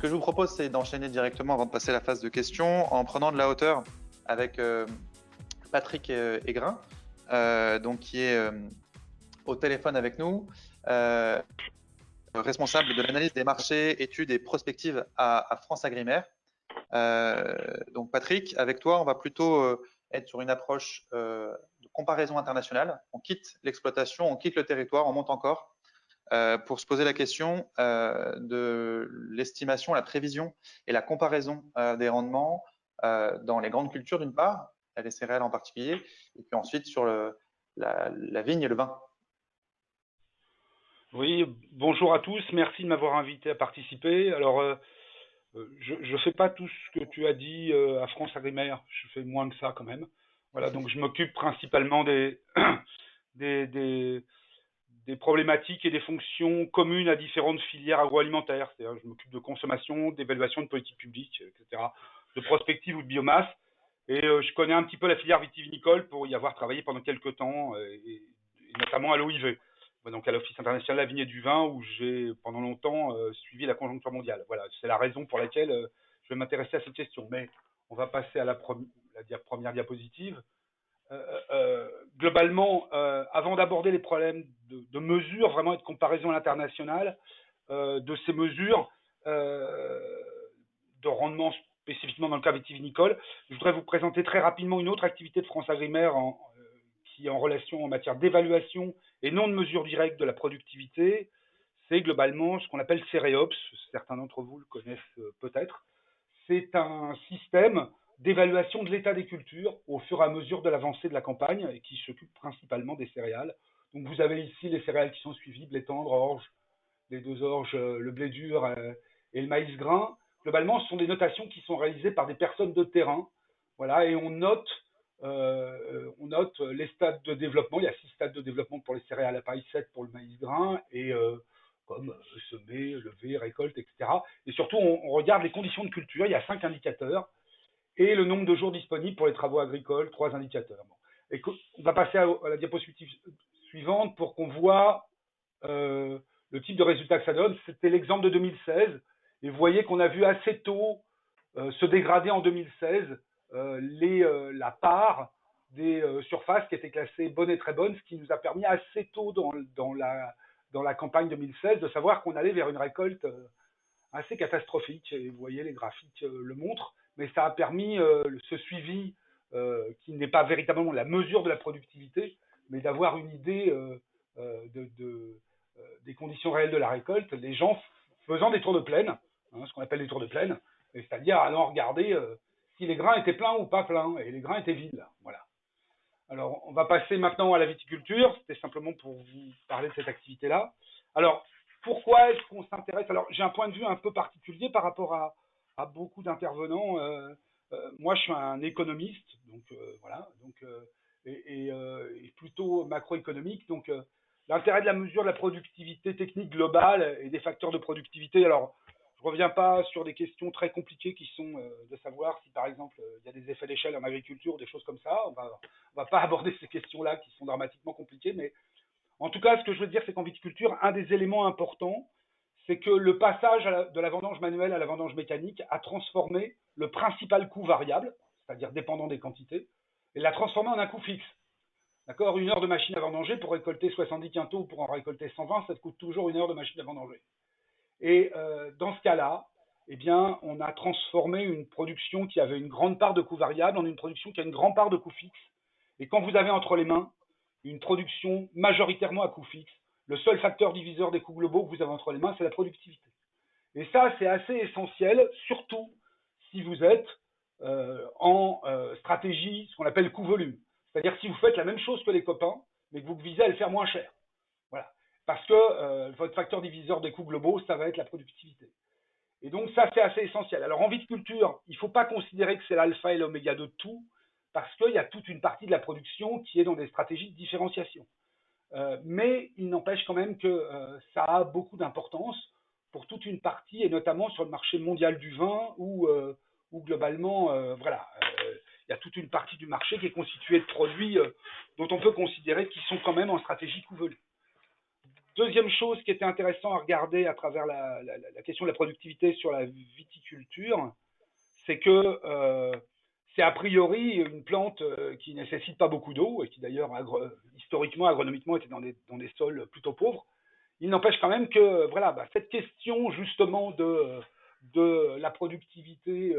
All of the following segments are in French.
que je vous propose, c'est d'enchaîner directement avant de passer à la phase de questions en prenant de la hauteur avec Patrick Aigrin, donc qui est au téléphone avec nous, responsable de l'analyse des marchés, études et prospectives à France Agrimaire. Donc Patrick, avec toi, on va plutôt être sur une approche de comparaison internationale. On quitte l'exploitation, on quitte le territoire, on monte encore pour se poser la question de l'estimation, la prévision et la comparaison des rendements dans les grandes cultures d'une part, les céréales en particulier, et puis ensuite sur la vigne et le vin. Oui, bonjour à tous, merci de m'avoir invité à participer. Alors, je ne fais pas tout ce que tu as dit à France Agrimaire, je fais moins que ça quand même. Voilà, donc je m'occupe principalement des, des, des problématiques et des fonctions communes à différentes filières agroalimentaires. C'est-à-dire, je m'occupe de consommation, d'évaluation de politique publique, etc., de prospective ou de biomasse. Et je connais un petit peu la filière vitivinicole pour y avoir travaillé pendant quelques temps, et notamment à l'OIV, donc à l'Office international de la vigne et du vin, où j'ai pendant longtemps suivi la conjoncture mondiale. Voilà, c'est la raison pour laquelle je vais m'intéresser à cette question. Mais on va passer à la première diapositive. Globalement, avant d'aborder les problèmes de mesure vraiment et de comparaison à l'international, de ces mesures de rendement spécifiquement dans le cas vitivinicole, je voudrais vous présenter très rapidement une autre activité de France Agrimaire qui est en relation en matière d'évaluation et non de mesure directe de la productivité. C'est globalement ce qu'on appelle Céréops, certains d'entre vous le connaissent peut-être. C'est un système d'évaluation de l'état des cultures au fur et à mesure de l'avancée de la campagne et qui s'occupe principalement des céréales. Donc vous avez ici les céréales qui sont suivies, blé tendre, orge, les deux orges, le blé dur et le maïs grain. Globalement, ce sont des notations qui sont réalisées par des personnes de terrain. Voilà, et on note les stades de développement. Il y a 6 stades de développement pour les céréales à paille, 7 pour le maïs grain, et comme semer, lever, récolte, etc. Et surtout, on regarde les conditions de culture. Il y a 5 indicateurs et le nombre de jours disponibles pour les travaux agricoles, 3 indicateurs. Bon. Et on va passer à la diapositive suivante pour qu'on voit le type de résultat que ça donne. C'était l'exemple de 2016. Et vous voyez qu'on a vu assez tôt se dégrader en 2016 la part des surfaces qui étaient classées bonnes et très bonnes, ce qui nous a permis assez tôt dans la campagne 2016 de savoir qu'on allait vers une récolte assez catastrophique. Et vous voyez, les graphiques le montrent, mais ça a permis ce suivi qui n'est pas véritablement la mesure de la productivité, mais d'avoir une idée des conditions réelles de la récolte, les gens faisant des tours de plaine, ce qu'on appelle des tours de plaine, c'est-à-dire allant regarder si les grains étaient pleins ou pas pleins, et les grains étaient vides. Voilà. Alors, on va passer maintenant à la viticulture. C'était simplement pour vous parler de cette activité-là. Alors, pourquoi est-ce qu'on s'intéresse? Alors, j'ai un point de vue un peu particulier par rapport à beaucoup d'intervenants. Moi, je suis un économiste, donc voilà, donc, et plutôt macroéconomique. Donc, l'intérêt de la mesure de la productivité technique globale et des facteurs de productivité. Alors, je ne reviens pas sur des questions très compliquées qui sont de savoir si, par exemple, il y a des effets d'échelle en agriculture, des choses comme ça. On va pas aborder ces questions-là qui sont dramatiquement compliquées, mais en tout cas, ce que je veux dire, c'est qu'en viticulture, un des éléments importants, c'est que le passage de la vendange manuelle à la vendange mécanique a transformé le principal coût variable, c'est-à-dire dépendant des quantités, et l'a transformé en un coût fixe. D'accord, une heure de machine à vendanger pour récolter 70 quintaux ou pour en récolter 120, ça te coûte toujours une heure de machine à vendanger. Et dans ce cas-là, eh bien, on a transformé une production qui avait une grande part de coûts variables en une production qui a une grande part de coûts fixes. Et quand vous avez entre les mains une production majoritairement à coût fixe, le seul facteur diviseur des coûts globaux que vous avez entre les mains, c'est la productivité. Et ça, c'est assez essentiel, surtout si vous êtes en stratégie, ce qu'on appelle coût-volume. C'est-à-dire si vous faites la même chose que les copains, mais que vous visez à le faire moins cher. Voilà. Parce que votre facteur diviseur des coûts globaux, ça va être la productivité. Et donc ça, c'est assez essentiel. Alors en viticulture, il ne faut pas considérer que c'est l'alpha et l'oméga de tout, parce qu'il y a toute une partie de la production qui est dans des stratégies de différenciation. Mais il n'empêche quand même que ça a beaucoup d'importance pour toute une partie, et notamment sur le marché mondial du vin, où globalement, voilà, il y a toute une partie du marché qui est constituée de produits dont on peut considérer qu'ils sont quand même en stratégie coût-volume. Deuxième chose qui était intéressant à regarder à travers la question de la productivité sur la viticulture, c'est que c'est a priori une plante qui ne nécessite pas beaucoup d'eau et qui d'ailleurs historiquement, agronomiquement, était dans des sols plutôt pauvres. Il n'empêche quand même que voilà, cette question justement de la productivité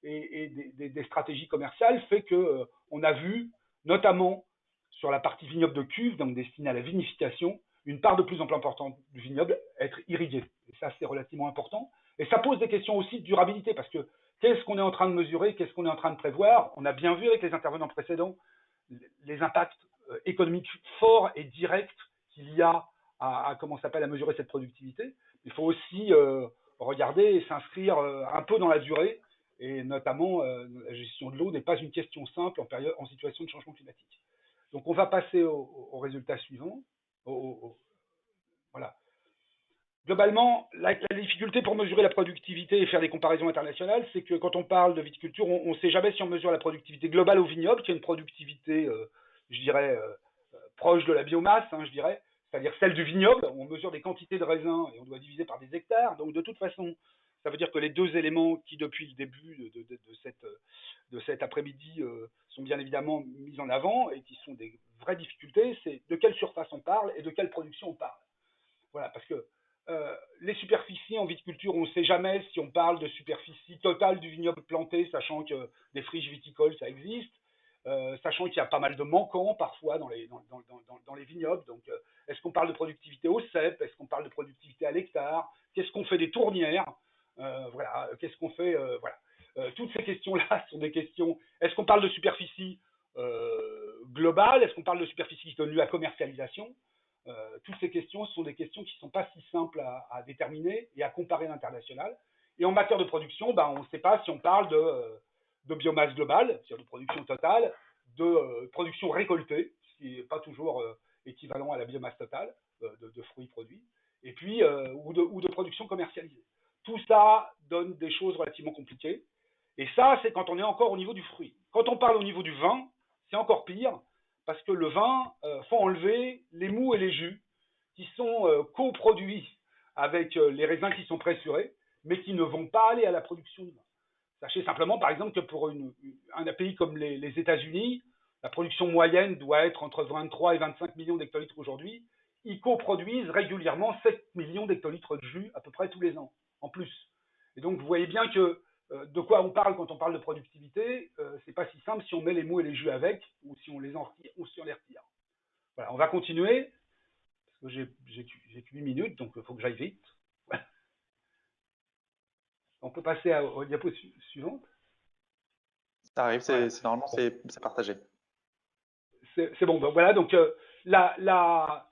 et des stratégies commerciales fait que on a vu, notamment sur la partie vignoble de cuve, donc destinée à la vinification, une part de plus en plus importante du vignoble être irriguée. Et ça, c'est relativement important. Et ça pose des questions aussi de durabilité, parce que qu'est-ce qu'on est en train de mesurer, qu'est-ce qu'on est en train de prévoir? On a bien vu avec les intervenants précédents les impacts économiques forts et directs qu'il y a comment s'appelle à mesurer cette productivité. Il faut aussi regarder et s'inscrire un peu dans la durée, et notamment la gestion de l'eau n'est pas une question simple en situation de changement climatique. Donc on va passer au résultat suivant. Voilà. Globalement, la difficulté pour mesurer la productivité et faire des comparaisons internationales, c'est que quand on parle de viticulture, on ne sait jamais si on mesure la productivité globale au vignoble, qui est une productivité, je dirais, proche de la biomasse, je dirais, c'est-à-dire celle du vignoble. On mesure des quantités de raisins et on doit diviser par des hectares. Donc de toute façon, ça veut dire que les deux éléments qui, depuis le début de cet après-midi, sont bien évidemment mis en avant et qui sont des vraies difficultés, c'est de quelle surface on parle et de quelle production on parle. Voilà, parce que les superficies en viticulture, on ne sait jamais si on parle de superficie totale du vignoble planté, sachant que des friches viticoles, ça existe, sachant qu'il y a pas mal de manquants parfois dans les vignobles. Donc, est-ce qu'on parle de productivité au cep? Est-ce qu'on parle de productivité à l'hectare? Qu'est-ce qu'on fait des tournières? Voilà, qu'est-ce qu'on fait? Voilà. Toutes ces questions-là sont des questions. Est-ce qu'on parle de superficie globale? Est-ce qu'on parle de superficie qui donne lieu à commercialisation? Toutes ces questions sont des questions qui ne sont pas si simples à déterminer et à comparer à l'international. Et en matière de production, on ne sait pas si on parle de biomasse globale, c'est-à-dire de production totale, de production récoltée, ce qui n'est pas toujours équivalent à la biomasse totale de fruits produits, et puis ou de production commercialisée. Tout ça donne des choses relativement compliquées. Et ça, c'est quand on est encore au niveau du fruit. Quand on parle au niveau du vin, c'est encore pire, parce que le vin, faut enlever les mous et les jus qui sont coproduits avec les raisins qui sont pressurés, mais qui ne vont pas aller à la production de vin. Sachez simplement, par exemple, que pour un pays comme les États-Unis, la production moyenne doit être entre 23 et 25 millions d'hectolitres aujourd'hui. Ils coproduisent régulièrement 7 millions d'hectolitres de jus à peu près tous les ans, en plus. Et donc, vous voyez bien que de quoi on parle quand on parle de productivité, c'est pas si simple si on met les mous et les jus avec, ou si on les en retire, ou si on les retire. Voilà, on va continuer, parce que j'ai que 8 minutes, donc il faut que j'aille vite. On peut passer aux diapos suivantes. Ça arrive, Voilà. normalement, Bon. c'est partagé. C'est bon, donc voilà, donc la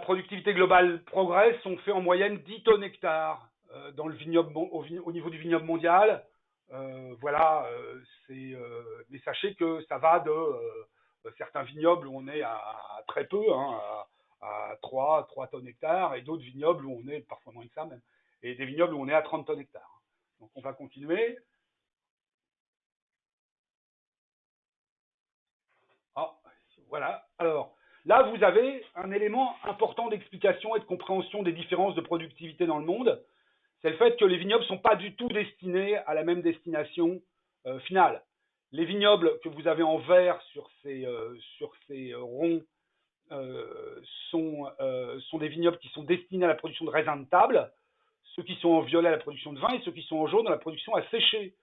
productivité globale progresse, on fait en moyenne 10 tonnes hectares dans le vignoble, au niveau du vignoble mondial. Voilà, mais sachez que ça va de certains vignobles où on est à très peu, à 3 tonnes hectares, et d'autres vignobles où on est parfois moins que ça même, et des vignobles où on est à 30 tonnes hectares. Donc on va continuer. Ah, voilà. Alors, là, vous avez un élément important d'explication et de compréhension des différences de productivité dans le monde. C'est le fait que les vignobles ne sont pas du tout destinés à la même destination finale. Les vignobles que vous avez en vert sur ces ronds sont des vignobles qui sont destinés à la production de raisins de table, ceux qui sont en violet à la production de vin et ceux qui sont en jaune à la production à sécher.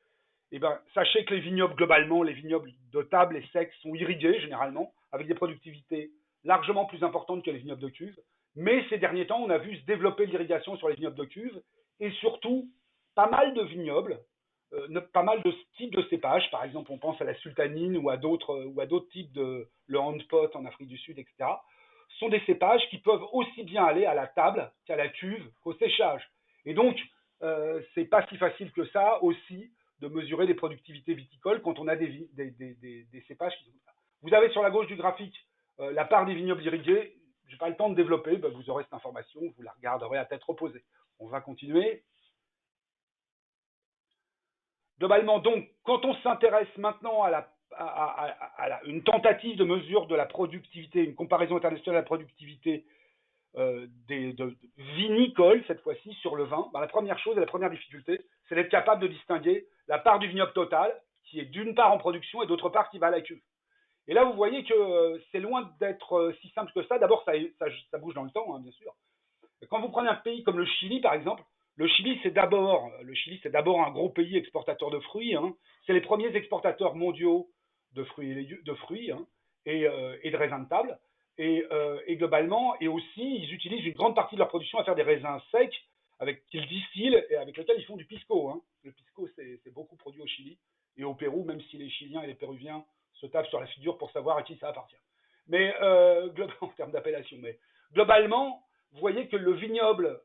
Eh ben, sachez que les vignobles, globalement, les vignobles de table et secs sont irrigués généralement, avec des productivités largement plus importantes que les vignobles de cuve. Mais ces derniers temps, on a vu se développer l'irrigation sur les vignobles de cuve, et surtout, pas mal de vignobles, pas mal de types de cépages, par exemple, on pense à la sultanine ou à d'autres types le handpot en Afrique du Sud, etc., sont des cépages qui peuvent aussi bien aller à la table qu'à la cuve, qu'au séchage. Et donc, c'est pas si facile que ça aussi de mesurer les productivités viticoles quand on a des cépages qui sont comme ça. Vous avez sur la gauche du graphique la part des vignobles irrigués. Je n'ai pas le temps de développer, vous aurez cette information, vous la regarderez à tête reposée. On va continuer. Globalement, donc, quand on s'intéresse maintenant à une tentative de mesure de la productivité, une comparaison internationale de la productivité vinicoles, cette fois-ci, sur le vin, la première chose et la première difficulté, c'est d'être capable de distinguer la part du vignoble total, qui est d'une part en production et d'autre part qui va à la cuve. Et là, vous voyez que c'est loin d'être si simple que ça. D'abord, ça bouge dans le temps, hein, bien sûr. Quand vous prenez un pays comme le Chili, par exemple, le Chili, c'est d'abord un gros pays exportateur de fruits. Hein. C'est les premiers exportateurs mondiaux de fruits hein, et de raisins de table. Et globalement, et aussi, ils utilisent une grande partie de leur production à faire des raisins secs qu'ils distillent et avec lesquels ils font du pisco. Hein. Le pisco, c'est beaucoup produit au Chili et au Pérou, même si les Chiliens et les Péruviens se tapent sur la figure pour savoir à qui ça appartient. Mais en termes d'appellation, mais globalement, vous voyez que le vignoble,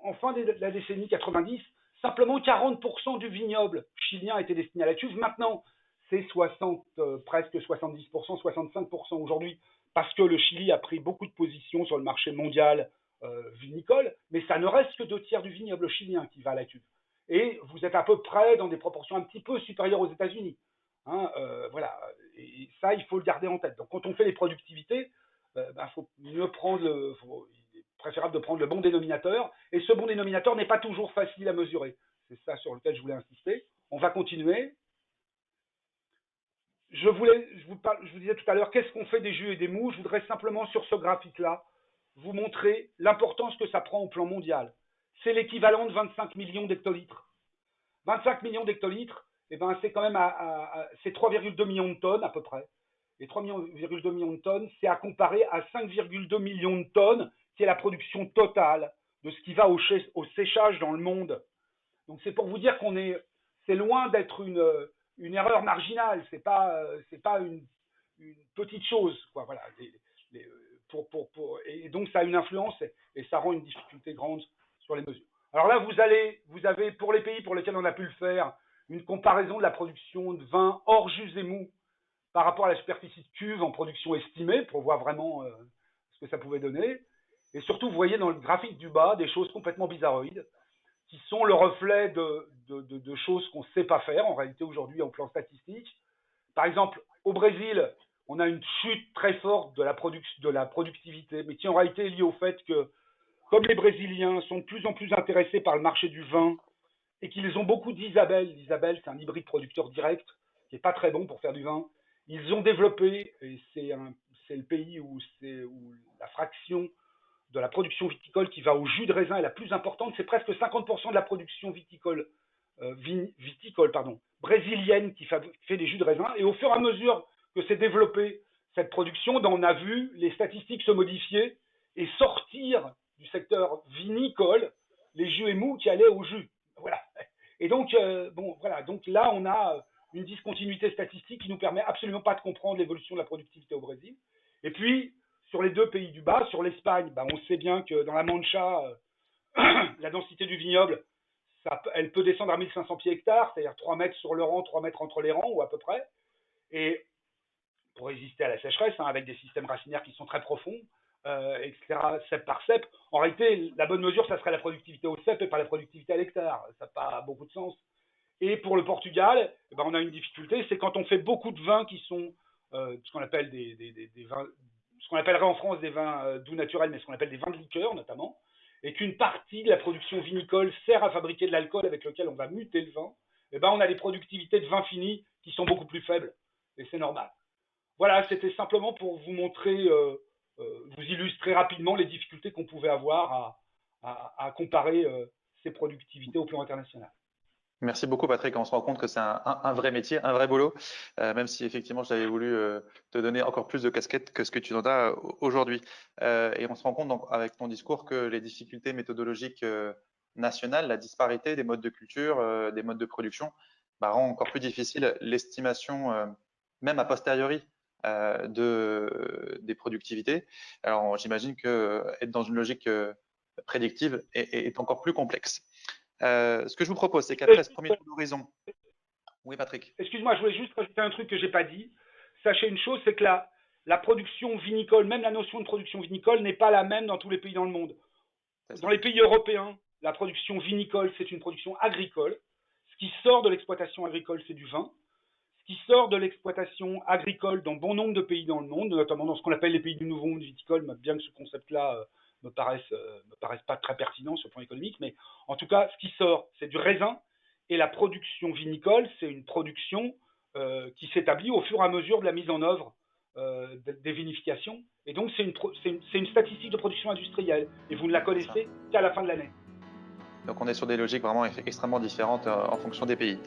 en fin de la décennie 90, simplement 40% du vignoble chilien était destiné à la cuve. Maintenant, c'est presque 70%, 65% aujourd'hui, parce que le Chili a pris beaucoup de positions sur le marché mondial vinicole, mais ça ne reste que 2 tiers du vignoble chilien qui va à la cuve. Et vous êtes à peu près dans des proportions un petit peu supérieures aux États-Unis. Hein, voilà, et ça, il faut le garder en tête. Donc, quand on fait les productivités, faut mieux prendre il est préférable de prendre le bon dénominateur, et ce bon dénominateur n'est pas toujours facile à mesurer. C'est ça sur lequel je voulais insister. On va continuer. Je vous disais tout à l'heure, qu'est-ce qu'on fait des jus et des mous? Je voudrais simplement, sur ce graphique-là, vous montrer l'importance que ça prend au plan mondial. C'est l'équivalent de 25 millions d'hectolitres. 25 millions d'hectolitres, c'est quand même c'est 3,2 millions de tonnes à peu près. Et 3,2 millions de tonnes, c'est à comparer à 5,2 millions de tonnes, qui est la production totale de ce qui va au séchage dans le monde. Donc c'est pour vous dire c'est loin d'être une erreur marginale, c'est pas une petite chose, quoi. Voilà. Et donc ça a une influence et ça rend une difficulté grande sur les mesures. Alors là, vous avez pour les pays pour lesquels on a pu le faire, une comparaison de la production de vin hors jus et mou par rapport à la superficie de cuve en production estimée pour voir vraiment ce que ça pouvait donner. Et surtout, vous voyez dans le graphique du bas des choses complètement bizarroïdes qui sont le reflet de choses qu'on ne sait pas faire en réalité aujourd'hui en plan statistique. Par exemple, au Brésil, on a une chute très forte de la productivité, mais qui en réalité est liée au fait que, comme les Brésiliens sont de plus en plus intéressés par le marché du vin et qu'ils ont beaucoup d'Isabelle, l'Isabelle c'est un hybride producteur direct qui n'est pas très bon pour faire du vin, ils ont développé, et c'est le pays où la fraction de la production viticole qui va au jus de raisin est la plus importante, c'est presque 50% de la production viticole brésilienne qui fait des jus de raisin. Et au fur et à mesure que s'est développée cette production, on a vu les statistiques se modifier et sortir du secteur vinicole les jus et mous qui allaient au jus. Voilà. Et donc, donc là, on a une discontinuité statistique qui nous permet absolument pas de comprendre l'évolution de la productivité au Brésil. Et puis, sur les 2 pays du bas, sur l'Espagne, on sait bien que dans la Mancha, la densité du vignoble, elle peut descendre à 1500 pieds hectares, c'est-à-dire 3 mètres sur le rang, 3 mètres entre les rangs, ou à peu près. Et pour résister à la sécheresse, avec des systèmes racinaires qui sont très profonds, etc., cep par cep. En réalité, la bonne mesure, ça serait la productivité au cep et pas la productivité à l'hectare. Ça n'a pas beaucoup de sens. Et pour le Portugal, on a une difficulté, c'est quand on fait beaucoup de vins qui sont ce qu'on appelle des vins, ce qu'on appellerait en France des vins doux naturels, mais ce qu'on appelle des vins de liqueur notamment, et qu'une partie de la production vinicole sert à fabriquer de l'alcool avec lequel on va muter le vin, on a des productivités de vin fini qui sont beaucoup plus faibles. Et c'est normal. Voilà, c'était simplement pour vous montrer, vous illustrer rapidement les difficultés qu'on pouvait avoir à comparer ces productivités au plan international. Merci beaucoup, Patrick. On se rend compte que c'est un vrai métier, un vrai boulot, même si effectivement j'avais voulu te donner encore plus de casquettes que ce que tu en as aujourd'hui. Et on se rend compte donc, avec ton discours que les difficultés méthodologiques nationales, la disparité des modes de culture, des modes de production, rend encore plus difficile l'estimation, même a posteriori, des productivités. Alors j'imagine que être dans une logique prédictive est encore plus complexe. Ce que je vous propose, c'est qu'après ce premier tour d'horizon. Oui, Patrick. Excuse-moi, je voulais juste rajouter un truc que j'ai pas dit. Sachez une chose, c'est que la production vinicole, même la notion de production vinicole, n'est pas la même dans tous les pays dans le monde. Dans les pays européens, la production vinicole, c'est une production agricole. Ce qui sort de l'exploitation agricole, c'est du vin. ce qui sort de l'exploitation agricole dans bon nombre de pays dans le monde, notamment dans ce qu'on appelle les pays du nouveau monde viticole, bien que ce concept-là me paraisse pas très pertinent sur le plan économique, mais en tout cas, ce qui sort, c'est du raisin, et la production vinicole, c'est une production qui s'établit au fur et à mesure de la mise en œuvre des vinifications. Et donc, c'est une statistique de production industrielle. Et vous ne la connaissez qu'à la fin de l'année. Donc on est sur des logiques vraiment extrêmement différentes en fonction des pays.